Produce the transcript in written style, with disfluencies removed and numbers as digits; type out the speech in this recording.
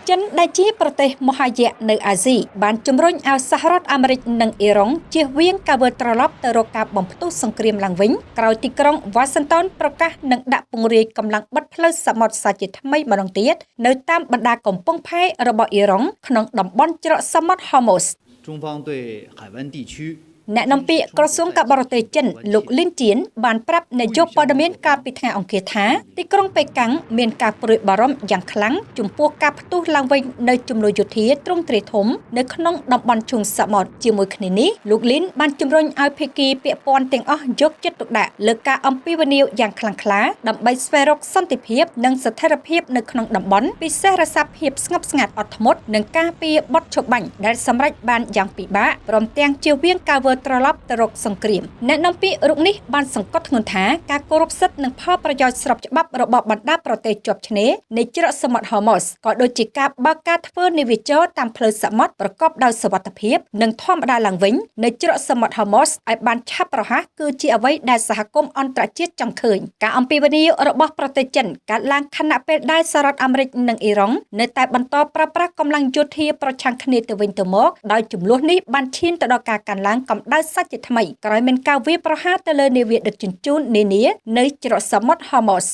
ចិនដែលជាប្រទេសមហាយៈនៅអាស៊ីបានជំរុញឲ្យសហរដ្ឋអាមេរិកនិងអ៊ីរ៉ុងជៀសវាងការវិលត្រឡប់ទៅរកការបំផ្ទុះសង្គ្រាមឡើងវិញក្រោយទីក្រុងវ៉ាស៊ីនតោនប្រកាសនឹងដាក់ពង្រាយកម្លាំងបិទផ្លូវសមុទ្រសាជាថ្មីម្ដងទៀតនៅតាមបណ្ដាកំពង់ផែរបស់អ៊ីរ៉ុងក្នុងតំបន់ច្រកសមុទ្រហូម៉ូសអ្នកនាំពាក្យក្រសួងការបរទេសចិនលោកលីនជៀនបានប្រាប់នាយកព័ត៌មានកាលពីថ្ងៃអង្គារថាទីក្រុងប៉េកាំងមានការព្រួយបារម្ភយ៉ាងខ្លាំងចំពោះការផ្ទុះឡើងវិញនៅជំនួយយោធាទ្រង់ទ្រាយធំនៅក្នុងតំបន់ឈូងសមុទ្រជាមួយគ្នានេះលោកលីនបានជំរុញឲ្យភាគីពាក់ព័ន្ធទាំងអស់យកចិត្តទុកដាក់លើការអំពាវនាវយ៉ាងខ្លាំងក្លាដើម្បីស្វែងរកសន្តិភាពនិងស្ថិរភាពនៅក្នុងតំបន់ពិសេសរក្សាភាពស្ងប់ស្ងាត់អត់ធ្មត់និងការពារបទឈប់បាញ់ដែលសម្រេចបានយ៉ាងពិបាកព្រមទាំងជៀសវាងការវិលត្រឡប់ទៅរកសង្គ្រាមអ្នកនាំពាក្យរូបនេះបានសង្កត់ធ្ងន់ថាការគោរពសិទ្ធិនិងផលប្រយោជន៍ស្របច្បាប់របស់បណ្ដាប្រទេសជាប់ឆ្នេរនៃច្រកសមុទ្រហូម៉ូសក៏ដូចជាការបើកការធ្វើនាវាចរតាមផ្លូវសមុទ្រប្រកបដោយសុវត្ថិភាពនិងធម្មតាឡើងវិញនៅច្រកសមុទ្រហូម៉ូសឲ្យបានឆាប់រហ័សគឺជាអ្វីដែលសហគមន៍អន្តរជាតិចង់ឃើញការអំពាវនាវរបស់ប្រទេសចិនកើតឡើងខណៈពេលដែលសហរដ្ឋអាមេរិកនិងអ៊ីរ៉ុងនៅតែបន្តប្រើប្រាស់កម្លាំងយោធាប្រឆាំងគ្នាទៅវិញទៅមកដោយចំនួននេះបានឈានទៅដល់ការកើនឡើងកម្ដៅសាច់ជាថ្មីក្រោយមានការវាយប្រហារទៅលើនាវាដឹកជញ្ជូននានានៅច្រកសមុទ្រហូម៉ូស